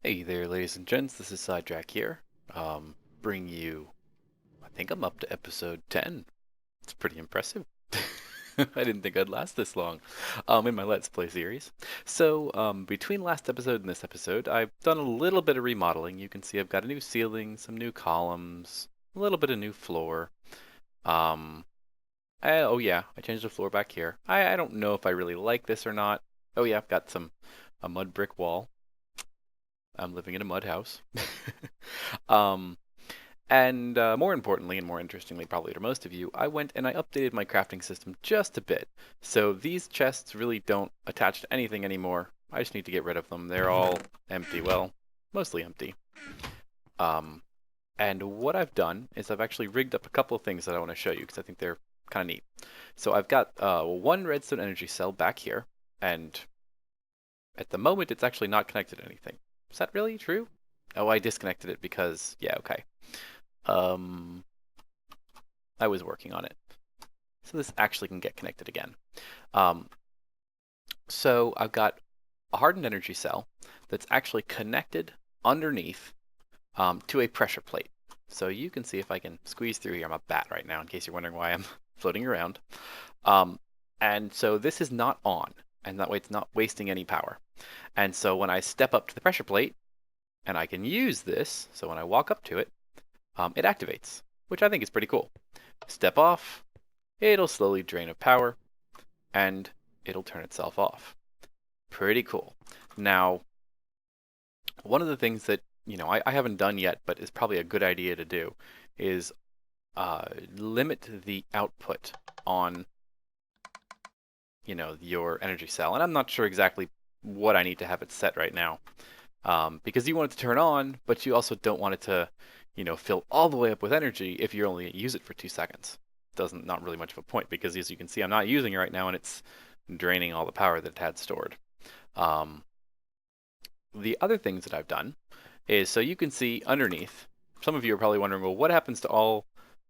Hey there, ladies and gents. This is Sidetrack here. Bring you, I think I'm up to episode 10. It's pretty impressive. I didn't think I'd last this long in my Let's Play series. Between last episode and this episode, I've done a little bit of remodeling. You can see I've got a new ceiling, some new columns, a little bit of new floor. Um, oh yeah, I changed the floor back here. I don't know if I really like this or not. Oh yeah, I've got a mud brick wall. I'm living in a mud house. um, and More importantly, and more interestingly, probably to most of you, I went and I updated my crafting system just a bit. So these chests really don't attach to anything anymore. I just need to get rid of them. They're all empty. Well, mostly empty. Um, and what I've done is I've actually rigged up a couple of things that I want to show you because I think they're kind of neat. So I've got one redstone energy cell back here, and at the moment it's actually not connected to anything. Is that really true? Oh, I disconnected it because, yeah, okay. Um, I was working on it. So this actually can get connected again. Um, so I've got a hardened energy cell that's actually connected underneath to a pressure plate. So you can see if I can squeeze through here. I'm a bat right now, in case you're wondering why I'm floating around. Um, and so this is not on, and that way it's not wasting any power. And so when I step up to the pressure plate, and I can use this, so when I walk up to it, it activates, which I think is pretty cool. Step off, it'll slowly drain of power, and it'll turn itself off. Pretty cool. Now, one of the things that I haven't done yet, but is probably a good idea to do, is limit the output on your energy cell. And I'm not sure exactly what I need to have it set right now, because you want it to turn on, but you also don't want it to fill all the way up with energy if you only use it for 2 seconds. Doesn't Not really much of a point because, as you can see, I'm not using it right now and it's draining all the power that it had stored. Um, the other things that I've done is, so you can see underneath, some of you are probably wondering, well, what happens to all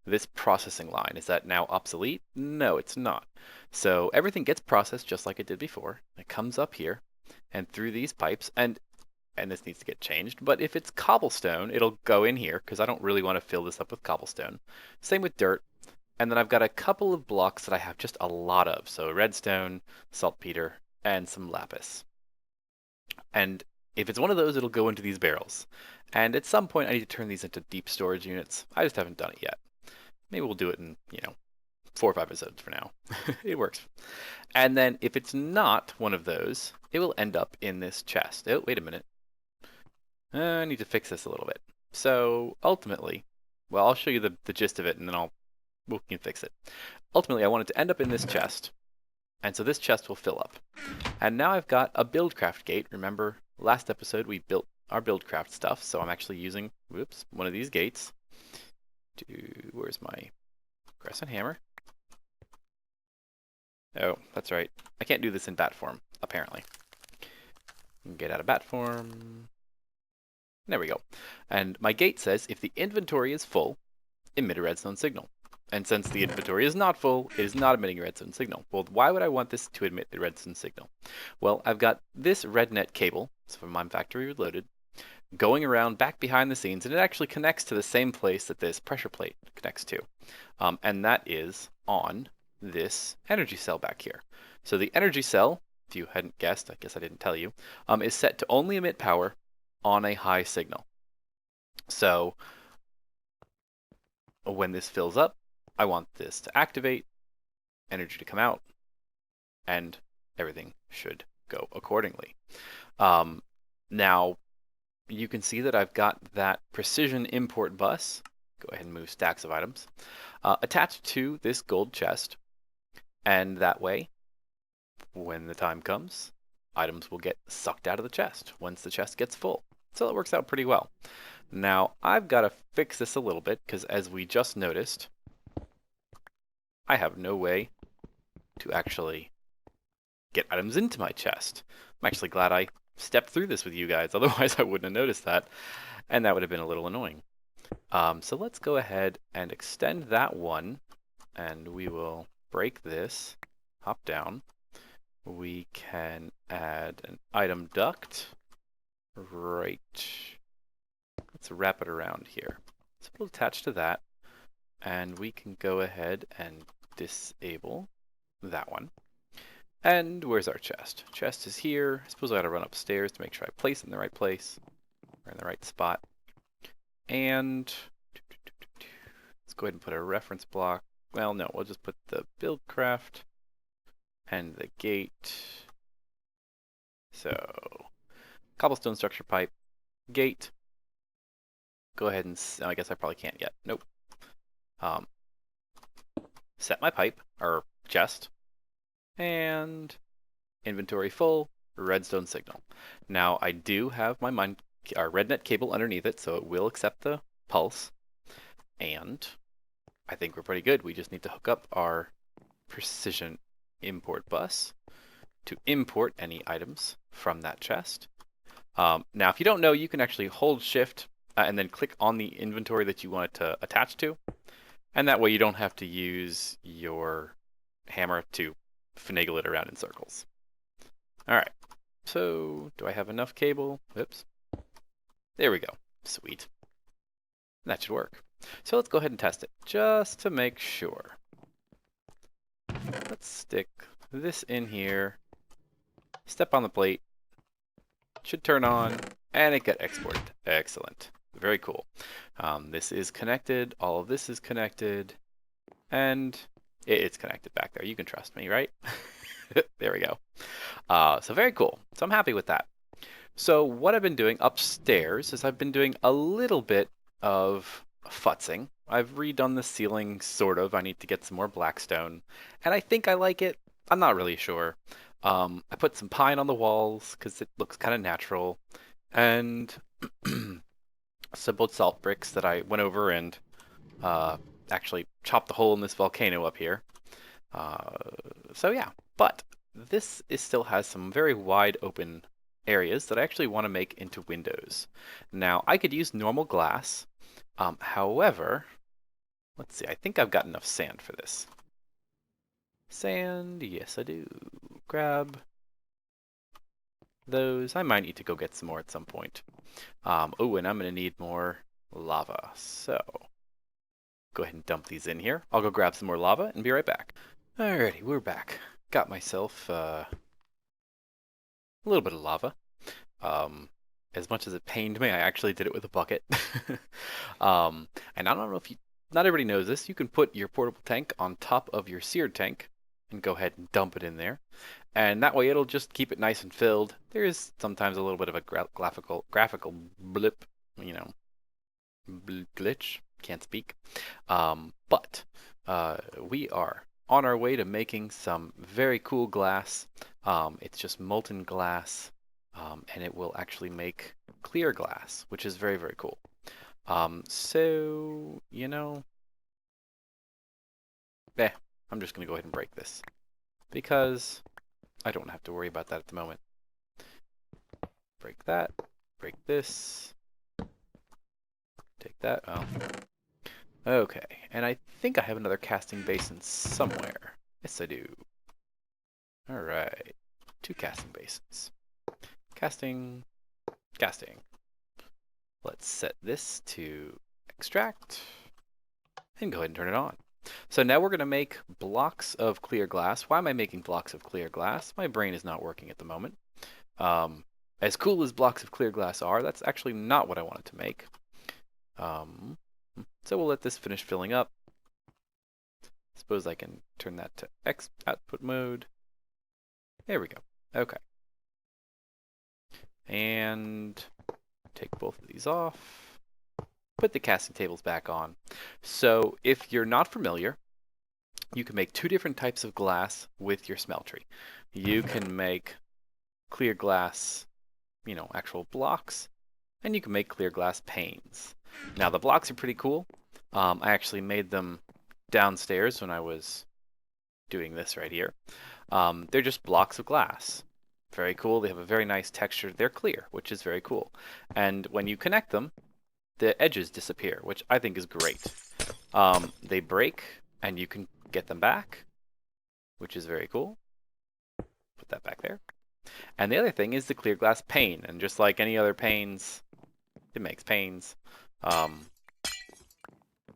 this processing line? Is that now obsolete? No, it's not. So everything gets processed just like it did before. It comes up here and through these pipes, and this needs to get changed, but if it's cobblestone, it'll go in here because I don't really want to fill this up with cobblestone. Same with dirt. And then I've got a couple of blocks that I have just a lot of. So redstone, saltpeter, and some lapis. And if it's one of those, it'll go into these barrels. And at some point, I need to turn these into deep storage units. I just haven't done it yet. Maybe we'll do it in, 4 or 5 episodes for now. It works. And then if it's not one of those, it will end up in this chest. Oh, wait a minute. I need to fix this a little bit. So ultimately, well, I'll show you the gist of it and then we can fix it. Ultimately, I want it to end up in this chest. And so this chest will fill up. And now I've got a buildcraft gate. Remember, last episode we built our buildcraft stuff. So I'm actually using, one of these gates. Where's my crescent hammer? Oh, that's right. I can't do this in bat form, apparently. Get out of bat form. There we go. And my gate says if the inventory is full, emit a redstone signal. And since the inventory is not full, it is not emitting a redstone signal. Well, why would I want this to emit the redstone signal? Well, I've got this red net cable, it's from my factory reloaded, going around back behind the scenes, and it actually connects to the same place that this pressure plate connects to. And that is on this energy cell back here. So the energy cell, if you hadn't guessed, I guess I didn't tell you, is set to only emit power on a high signal. So when this fills up, I want this to activate, energy to come out, and everything should go accordingly. Now, you can see that I've got that precision import bus, go ahead and move stacks of items, attached to this gold chest, and that way, when the time comes, items will get sucked out of the chest once the chest gets full. So it works out pretty well. Now, I've got to fix this a little bit, because as we just noticed, I have no way to actually get items into my chest. I'm actually glad I stepped through this with you guys, otherwise I wouldn't have noticed that, and that would have been a little annoying. So let's go ahead and extend that one, and we will break this, hop down. We can add an item duct, right. Let's wrap it around here. So it'll attach to that, and we can go ahead and disable that one. And where's our chest? Chest is here. I suppose I gotta run upstairs to make sure I place it in the right place, or in the right spot. And let's go ahead and put a reference block. Well, no, we'll just put the buildcraft and the gate. So, cobblestone structure pipe, gate. Go ahead and, I guess I probably can't yet. Nope. Set my pipe, or chest, and inventory full, redstone signal. Now, I do have my RedNet cable underneath it, so it will accept the pulse. And I think we're pretty good. We just need to hook up our precision import bus to import any items from that chest. Now, if you don't know, you can actually hold shift and then click on the inventory that you want it to attach to. And that way you don't have to use your hammer to finagle it around in circles. All right, so do I have enough cable? Oops. There we go. Sweet. That should work. So let's go ahead and test it, just to make sure. Let's stick this in here. Step on the plate. Should turn on, and it got exported. Excellent. Very cool. This is connected. All of this is connected. And it's connected back there. You can trust me, right? There we go. So very cool. So I'm happy with that. So what I've been doing upstairs is I've been doing a little bit of futzing. I've redone the ceiling, sort of. I need to get some more blackstone. And I think I like it. I'm not really sure. I put some pine on the walls because it looks kind of natural. And some both salt bricks that I went over and actually chopped the hole in this volcano up here. So yeah, but this still has some very wide open areas that I actually want to make into windows. Now, I could use normal glass. However, let's see, I think I've got enough sand for this. Sand, yes I do. Grab those. I might need to go get some more at some point. Oh, and I'm going to need more lava. So, go ahead and dump these in here. I'll go grab some more lava and be right back. Alrighty, we're back. Got myself a little bit of lava. As much as it pained me, I actually did it with a bucket. And I don't know if not everybody knows this, you can put your portable tank on top of your seared tank and go ahead and dump it in there. And that way it'll just keep it nice and filled. There is sometimes a little bit of a graphical blip, you know, glitch, can't speak. But we are on our way to making some very cool glass. It's just molten glass, and it will actually make clear glass, which is very, very cool. So, you know, I'm just going to go ahead and break this because I don't have to worry about that at the moment. Break that, break this, take that. Oh. Okay, and I think I have another casting basin somewhere. Yes, I do. Alright, 2 casting basins. Casting, casting. Let's set this to extract and go ahead and turn it on. So now we're going to make blocks of clear glass. Why am I making blocks of clear glass? My brain is not working at the moment. As cool as blocks of clear glass are, that's actually not what I wanted to make. So we'll let this finish filling up. Suppose I can turn that to output mode. There we go. Okay. And take both of these off. Put the casting tables back on. So if you're not familiar, you can make 2 different types of glass with your smeltery. You can make clear glass, you know, actual blocks, and you can make clear glass panes. Now the blocks are pretty cool. I actually made them downstairs when I was doing this right here. They're just blocks of glass. Very cool. They have a very nice texture. They're clear, which is very cool. And when you connect them, the edges disappear, which I think is great. They break, and you can get them back, which is very cool. Put that back there. And the other thing is the clear glass pane. And just like any other panes, it makes panes. And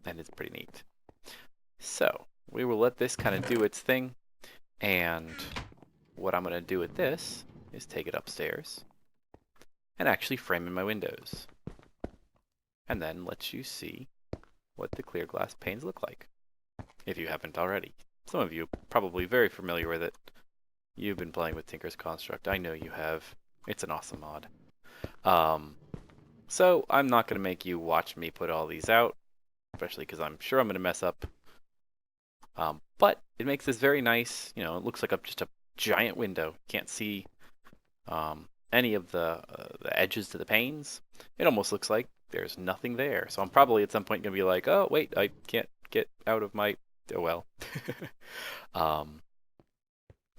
it's pretty neat. So we will let this kind of do its thing. And what I'm going to do with this is take it upstairs and actually frame in my windows. And then let you see what the clear glass panes look like, if you haven't already. Some of you are probably very familiar with it. You've been playing with Tinker's Construct. I know you have. It's an awesome mod. So I'm not going to make you watch me put all these out, especially because I'm sure I'm going to mess up. But it makes this very nice, it looks like just a giant window. You can't see any of the edges to the panes. It almost looks like there's nothing there. So I'm probably at some point going to be like, oh, wait, I can't get out of my... Oh, well.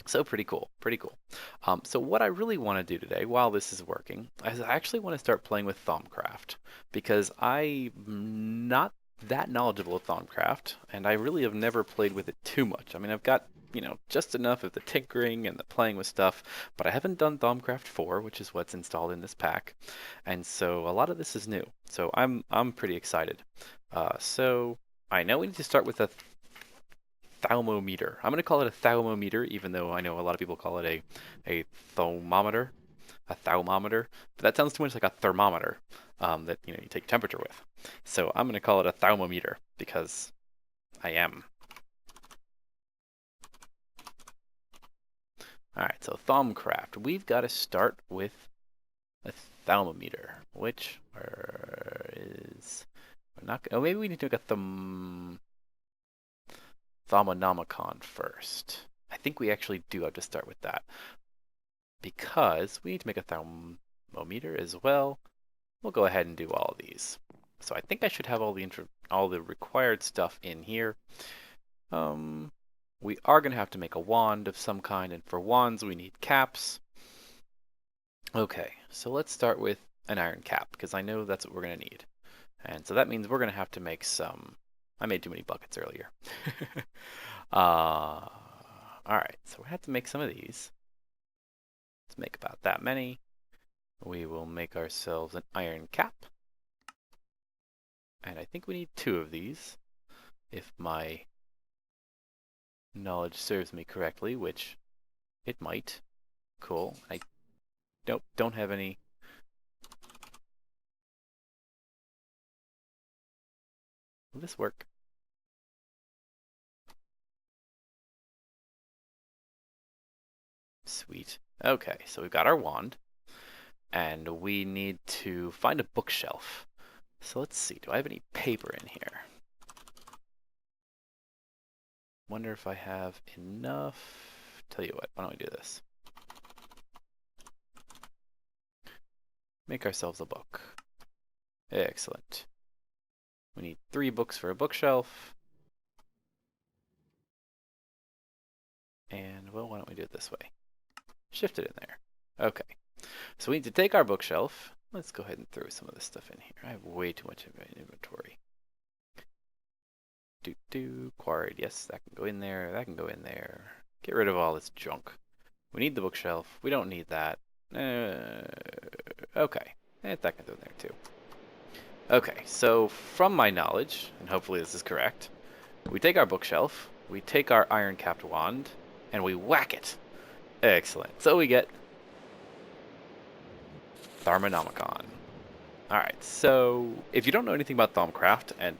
So pretty cool, pretty cool. So what I really want to do today, while this is working, is I actually want to start playing with Thaumcraft, because I'm not that knowledgeable with Thaumcraft, and I really have never played with it too much. I mean, I've got, just enough of the tinkering and the playing with stuff, but I haven't done Thaumcraft 4, which is what's installed in this pack, and so a lot of this is new. So I'm pretty excited. So I know we need to start with a Thaumometer. I'm going to call it a Thaumometer, even though I know a lot of people call it a Thaumometer, but that sounds too much like a thermometer that you take temperature with. So I'm going to call it a Thaumometer because I am. All right, so Thaumcraft. We've got to start with a Thaumometer, which is not. Oh, maybe we need to make a Thaumonomicon first. I think we actually do have to start with that, because we need to make a Thaumometer as well. We'll go ahead and do all of these. So I think I should have all the required stuff in here. We are going to have to make a wand of some kind, and for wands we need caps. Okay, so let's start with an iron cap, because I know that's what we're going to need. And so that means we're going to have to make some... I made too many buckets earlier. All right, so we have to make some of these. Let's make about that many. We will make ourselves an iron cap. And I think we need 2 of these, if my knowledge serves me correctly, which it might. Cool. Nope, don't have any. Will this work? Sweet. Okay, so we've got our wand, and we need to find a bookshelf. So let's see, do I have any paper in here? Wonder if I have enough. Tell you what, why don't we do this? Make ourselves a book. Excellent. We need 3 books for a bookshelf. And, well, why don't we do it this way? Shift it in there. Okay. So we need to take our bookshelf. Let's go ahead and throw some of this stuff in here. I have way too much inventory. Quarried. Yes, that can go in there. That can go in there. Get rid of all this junk. We need the bookshelf. We don't need that. Okay. That can go in there too. Okay, so from my knowledge, and hopefully this is correct, we take our bookshelf, we take our iron-capped wand, and we whack it. Excellent. So we get Thaumonomicon. Alright, so if you don't know anything about Thaumcraft, and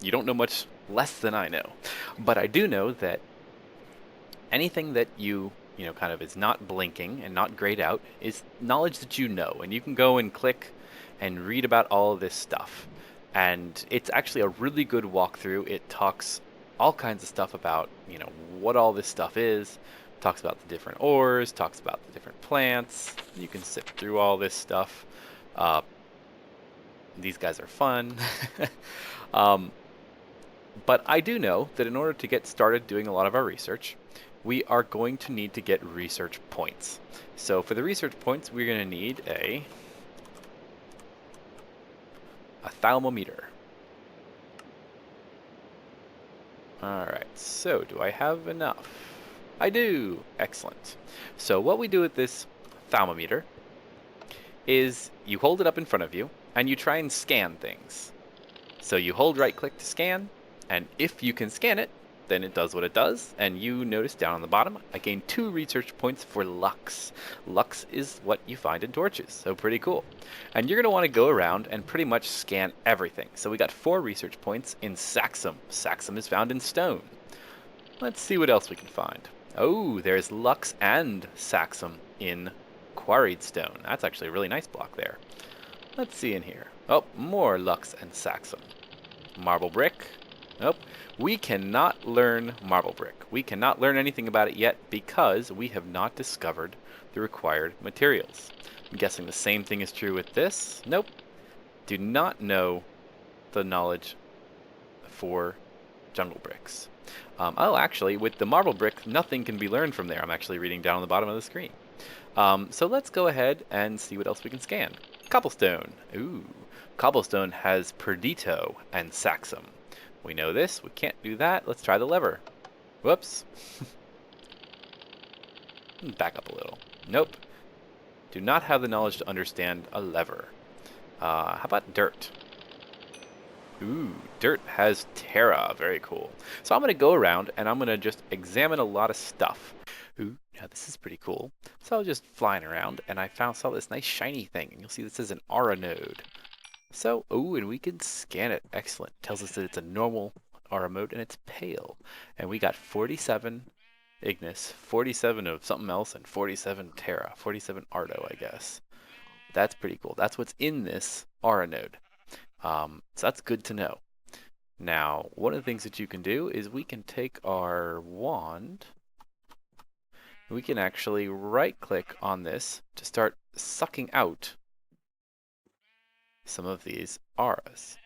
you don't know much less than I know, but I do know that anything that you kind of is not blinking and not grayed out is knowledge that you know, and you can go and click and read about all of this stuff. And it's actually a really good walkthrough. It talks all kinds of stuff about, what all this stuff is. Talks about the different ores, talks about the different plants. You can sift through all this stuff. These guys are fun. But I do know that in order to get started doing a lot of our research, we are going to need to get research points. So for the research points, we're going to need a Thaumometer. Alright, so do I have enough? I do. Excellent. So what we do with this thermometer is you hold it up in front of you and you try and scan things. So you hold right click to scan, and if you can scan it, then it does what it does, and you notice down on the bottom, I gained 2 research points for Lux. Lux is what you find in torches, so pretty cool. And you're going to want to go around and pretty much scan everything. So we got 4 research points in Saxum. Saxum is found in stone. Let's see what else we can find. Oh, there's Lux and Saxum in quarried stone. That's actually a really nice block there. Let's see in here. Oh, more Lux and Saxum. Marble brick. Nope. We cannot learn marble brick. We cannot learn anything about it yet because we have not discovered the required materials. I'm guessing the same thing is true with this. Nope. Do not know the knowledge for jungle bricks. Oh, actually, with the marble brick, nothing can be learned from there. I'm actually reading down on the bottom of the screen. So let's go ahead and see what else we can scan. Cobblestone. Ooh. Cobblestone has Perdito and Saxum. We know this. We can't do that. Let's try the lever. Whoops. Back up a little. Nope. Do not have the knowledge to understand a lever. How about dirt? Ooh, dirt has Terra. Very cool. So I'm going to go around and I'm going to just examine a lot of stuff. Ooh, now this is pretty cool. So I was just flying around and I saw this nice shiny thing. And you'll see this is an aura node. So, oh, and we can scan it. Excellent. Tells us that it's a normal aura mode and it's pale. And we got 47 Ignis, 47 of something else, and 47 Terra, 47 Ardo, I guess. That's pretty cool. That's what's in this aura node. So that's good to know. Now, one of the things that you can do is we can take our wand. We can actually right-click on this to start sucking out some of these auras.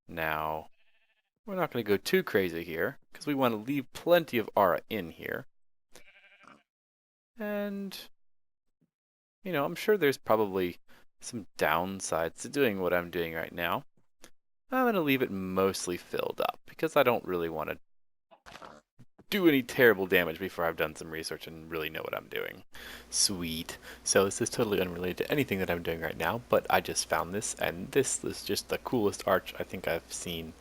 Now, we're not going to go too crazy here because we want to leave plenty of aura in here. And, you know, I'm sure there's probably some downsides to doing what I'm doing right now. I'm going to leave it mostly filled up because I don't really want to do any terrible damage before I've done some research and really know what I'm doing. Sweet. So this is totally unrelated to anything that I'm doing right now, but I just found this, and this is just the coolest arch I think I've seen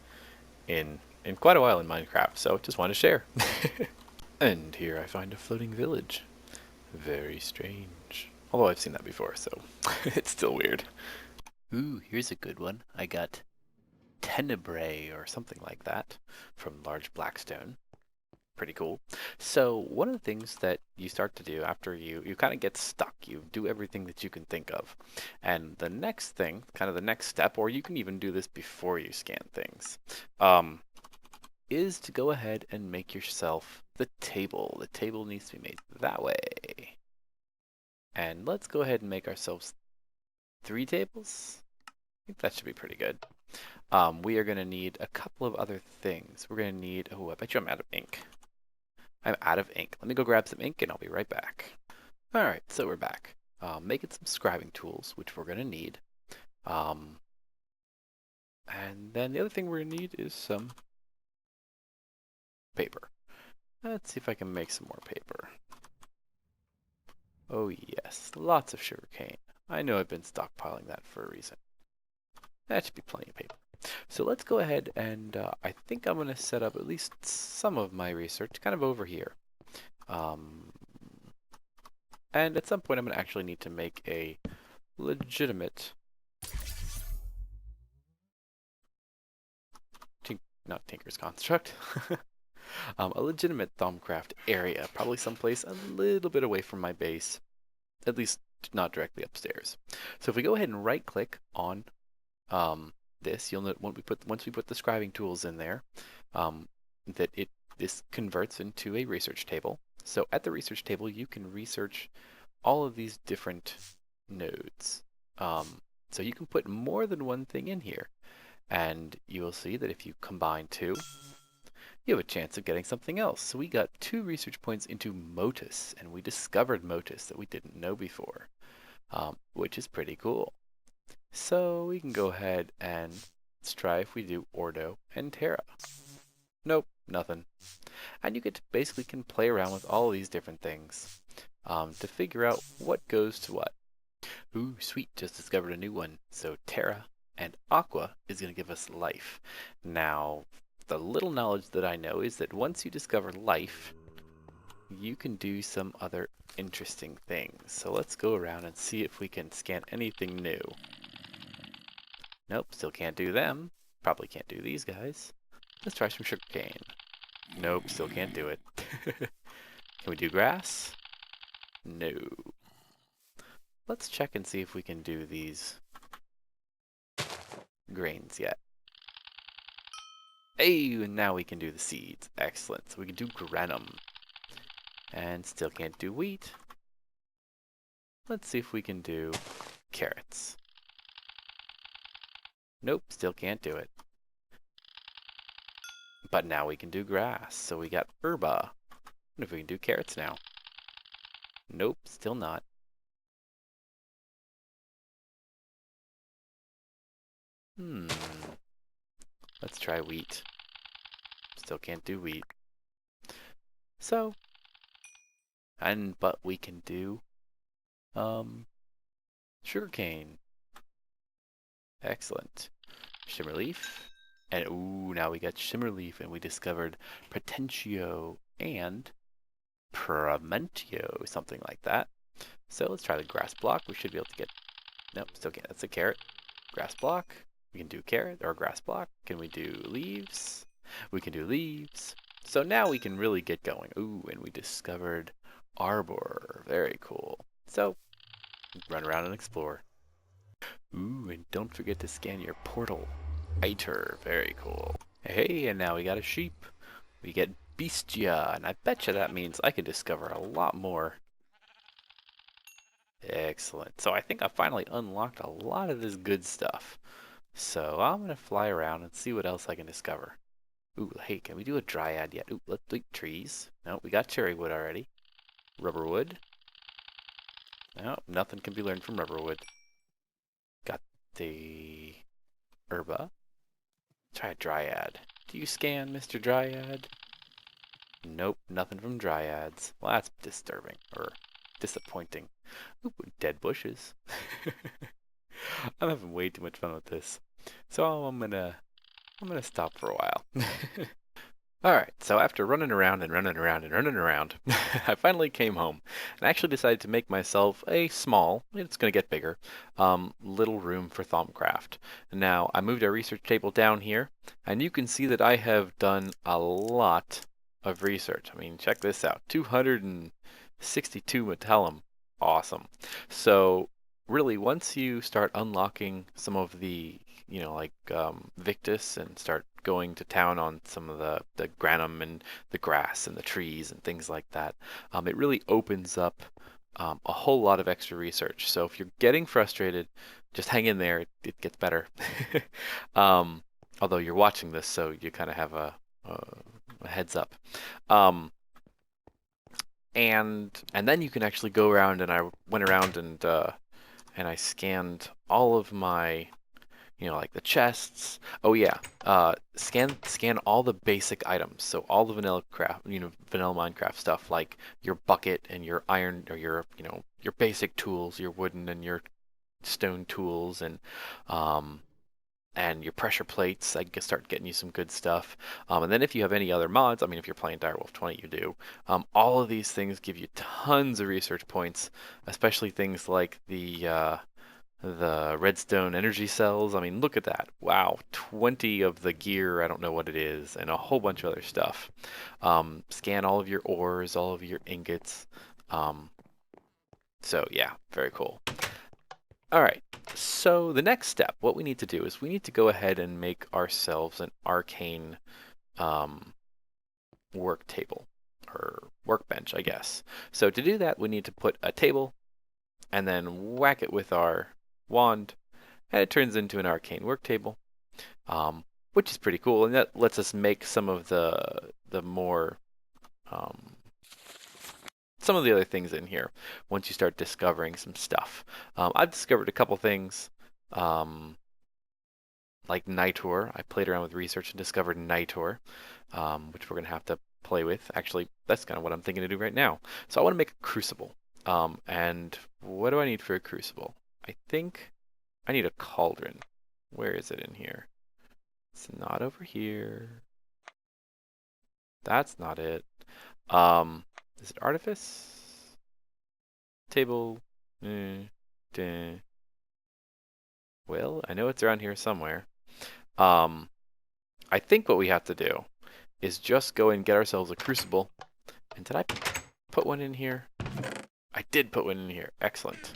in quite a while in Minecraft, so just want to share. And here I find a floating village. Very strange. Although I've seen that before, so it's still weird. Ooh, here's a good one. I got Tenebrae or something like that from Large Blackstone. Pretty cool. So one of the things that you start to do after you kind of get stuck, you do everything that you can think of. And the next thing, kind of the next step, or you can even do this before you scan things, is to go ahead and make yourself the table. The table needs to be made that way. And let's go ahead and make ourselves 3 tables. I think that should be pretty good. We are going to need a couple of other things. We're going to need, oh, I bet you I'm out of ink. I'm out of ink. Let me go grab some ink and I'll be right back. Alright, so we're back. Making some scribing tools, which we're going to need. And then the other thing we're going to need is some paper. Let's see if I can make some more paper. Oh yes, lots of sugarcane. I know I've been stockpiling that for a reason. That should be plenty of paper. So let's go ahead and I think I'm going to set up at least some of my research kind of over here. And at some point I'm going to actually need to make a legitimate, not Tinker's Construct, a legitimate Thaumcraft area, probably someplace a little bit away from my base, at least not directly upstairs. So if we go ahead and right click on this, you'll note once we put the scribing tools in there, that this converts into a research table. So at the research table, you can research all of these different nodes. So you can put more than one thing in here, and you will see that if you combine 2, you have a chance of getting something else. So we got 2 research points into Motus, and we discovered Motus that we didn't know before, which is pretty cool. So we can go ahead and let's try if we do Ordo and Terra. Nope, nothing. And you get to basically can play around with all these different things to figure out what goes to what. Ooh, sweet, just discovered a new one. So Terra and Aqua is going to give us life. Now, the little knowledge that I know is that once you discover life, you can do some other interesting things. So let's go around and see if we can scan anything new. Nope, still can't do them. Probably can't do these guys. Let's try some sugarcane. Nope, still can't do it. Can we do grass? No. Let's check and see if we can do these grains yet. Hey, and now we can do the seeds. Excellent. So we can do granum. And still can't do wheat. Let's see if we can do carrots. Nope, still can't do it. But now we can do grass. So we got herba. What if we can do carrots now? Nope, still not. Let's try wheat. Still can't do wheat. So, but we can do sugarcane. Excellent. Shimmerleaf. And ooh, now we got Shimmerleaf and we discovered Potentio and Promentio, something like that. So let's try the grass block. We should be able to get, nope, still can't. That's a carrot. Grass block. We can do carrot or grass block. Can we do leaves? We can do leaves. So now we can really get going. Ooh, and we discovered arbor. Very cool. So run around and explore. Ooh, and don't forget to scan your portal. Iter, very cool. Hey, and now we got a sheep. We get Bestia, and I betcha that means I can discover a lot more. Excellent. So I think I finally unlocked a lot of this good stuff. So I'm gonna fly around and see what else I can discover. Ooh, hey, can we do a dryad yet? Ooh, let's do trees. No, we got cherry wood already. Rubber wood. No, nothing can be learned from rubber wood. Got the herba. Try a dryad. Do you scan, Mr. Dryad? Nope, nothing from dryads. Well, that's disturbing, or disappointing. Ooh, dead bushes. I'm having way too much fun with this. So I'm gonna stop for a while. Alright, so after running around and running around and running around, I finally came home and actually decided to make myself a small, it's going to get bigger, little room for Thaumcraft. Now, I moved our research table down here, and you can see that I have done a lot of research. I mean, check this out, 262 metallum. Awesome. So, really, once you start unlocking some of the like Victus and start going to town on some of the granum and the grass and the trees and things like that, it really opens up a whole lot of extra research. So if you're getting frustrated, just hang in there. It gets better. Although you're watching this, so you kind of have a heads up. And then you can actually go around, and I went around and I scanned all of my like the chests. Oh yeah, scan all the basic items. So all the vanilla Minecraft stuff, like your bucket and your iron, or your your basic tools, your wooden and your stone tools, and your pressure plates. I can start getting you some good stuff. And then if you have any other mods, I mean, if you're playing DireWolf20, you do. All of these things give you tons of research points, especially things like the redstone energy cells. I mean, look at that. Wow, 20 of the gear, I don't know what it is, and a whole bunch of other stuff. Scan all of your ores, all of your ingots. So yeah, very cool. All right, so the next step, what we need to do is we need to go ahead and make ourselves an arcane work table, or workbench, I guess. So to do that, we need to put a table and then whack it with our wand, and it turns into an arcane work table, which is pretty cool, and that lets us make some of the more some of the other things in here once you start discovering some stuff. I've discovered a couple things. like Nitor. I played around with research and discovered Nitor, which we're going to have to play with. Actually, that's kind of what I'm thinking to do right now. So I want to make a crucible. And what do I need for a crucible? I think I need a cauldron. Where is it in here? It's not over here. That's not it. Is it artifice? Table. Well, I know it's around here somewhere. I think what we have to do is just go and get ourselves a crucible. And did I put one in here? I did put one in here. Excellent.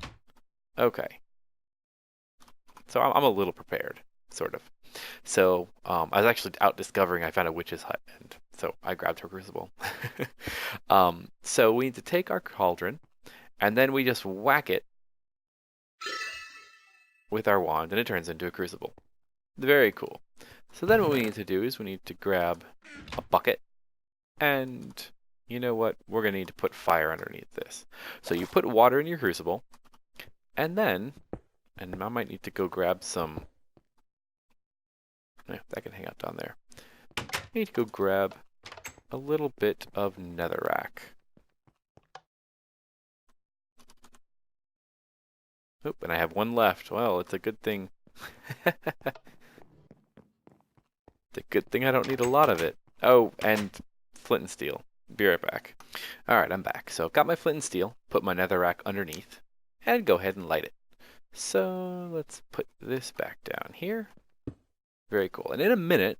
Okay. So I'm a little prepared, sort of. So I was actually out discovering I found a witch's hut, and so I grabbed her crucible. So we need to take our cauldron, and then we just whack it with our wand, and it turns into a crucible. Very cool. So then what we need to do is we need to grab a bucket, and you know what? We're going to need to put fire underneath this. So you put water in your crucible, and then, and I might need to go grab some, that can hang out down there. I need to go grab a little bit of netherrack. Oop, and I have one left. Well, it's a good thing. It's a good thing I don't need a lot of it. Oh, and flint and steel. Be right back. Alright, I'm back. So got my flint and steel, put my netherrack underneath, and go ahead and light it. So let's put this back down here. Very cool. And in a minute,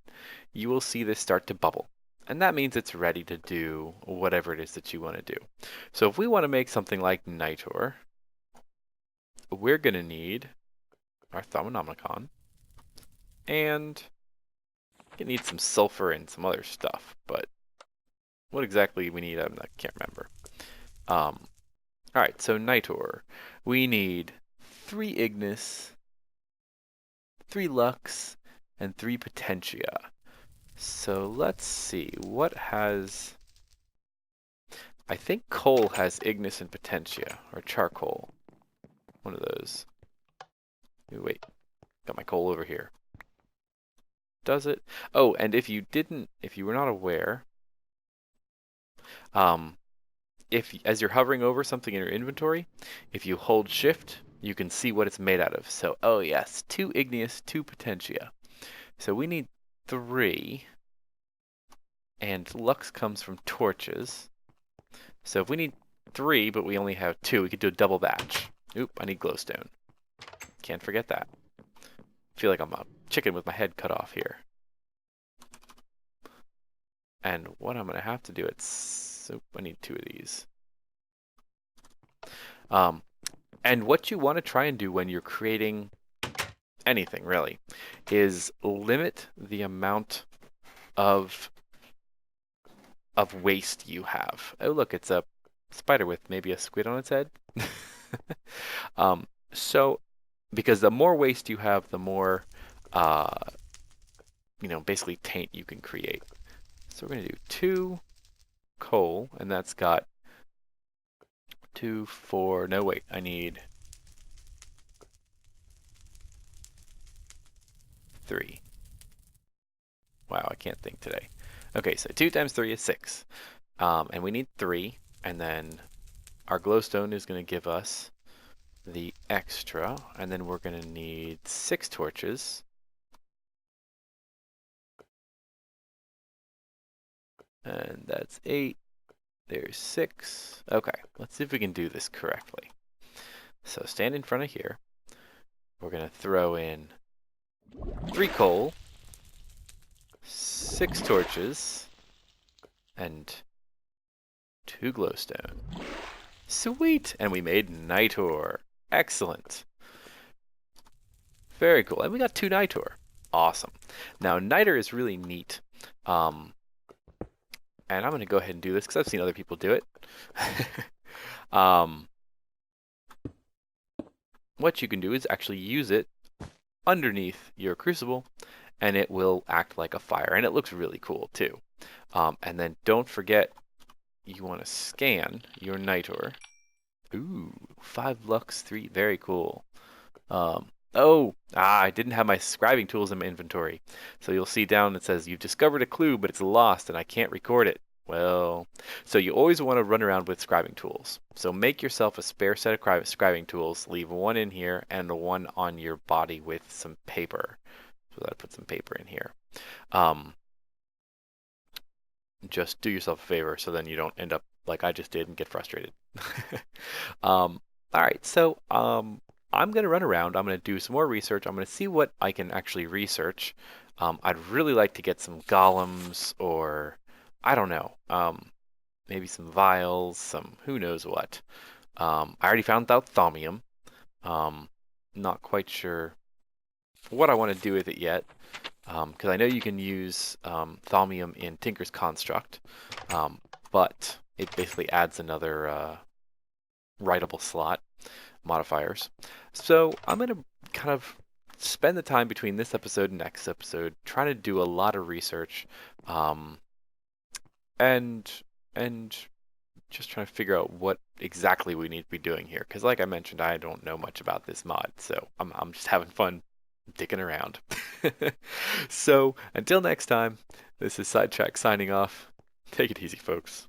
you will see this start to bubble. And that means it's ready to do whatever it is that you want to do. So if we want to make something like Nitor, we're going to need our Thaumcraft. And we need some sulfur and some other stuff. But what exactly we need, I can't remember. Alright, so Nitor. We need 3 Ignis, 3 Lux, and 3 Potentia. So let's see, what has... I think coal has Ignis and Potentia, or charcoal. One of those. Wait, got my coal over here. Does it? Oh, and if you were not aware, as you're hovering over something in your inventory, if you hold shift, you can see what it's made out of. So, oh yes, 2 igneous, 2 potentia. So we need 3, and lux comes from torches. So if we need 3, but we only have 2, we could do a double batch. Oop, I need glowstone. Can't forget that. I feel like I'm a chicken with my head cut off here. And what I'm going to have to do, I need 2 of these. And what you want to try and do when you're creating anything, really, is limit the amount of waste you have. Oh, look, it's a spider with maybe a squid on its head. So, because the more waste you have, the more, basically taint you can create. So we're going to do 2 coal, and that's got 2, 4, no wait, I need 3. Wow, I can't think today. Okay, so 2 times 3 is 6. And we need 3, and then our glowstone is going to give us the extra, and then we're going to need 6 torches. And that's 8. There's 6. Okay, let's see if we can do this correctly. So stand in front of here. We're going to throw in 3 coal, 6 torches, and 2 glowstone. Sweet! And we made Nitor. Excellent. Very cool. And we got 2 Nitor. Awesome. Now, Nitor is really neat. And I'm going to go ahead and do this because I've seen other people do it. What you can do is actually use it underneath your crucible, and it will act like a fire. And it looks really cool, too. And then don't forget, you want to scan your Nitor. Ooh, 5 lux, 3. Very cool. Oh, I didn't have my scribing tools in my inventory. So you'll see down it says you've discovered a clue, but it's lost and I can't record it. Well, so you always want to run around with scribing tools. So make yourself a spare set of scribing tools, leave one in here and one on your body with some paper. So I put some paper in here. Um, just do yourself a favor so then you don't end up like I just did and get frustrated. um, all right, so I'm going to run around. I'm going to do some more research. I'm going to see what I can actually research. I'd really like to get some golems or I don't know, maybe some vials, some who knows what. I already found out thaumium. Um, not quite sure what I want to do with it yet. Because I know you can use Thaumium in Tinker's Construct, but it basically adds another writable slot modifiers. So I'm going to kind of spend the time between this episode and next episode trying to do a lot of research um, and and just trying to figure out what exactly we need to be doing here. Because like I mentioned, I don't know much about this mod, so I'm just having fun dicking around. So until next time, this is Sidetrack signing off. Take it easy, folks.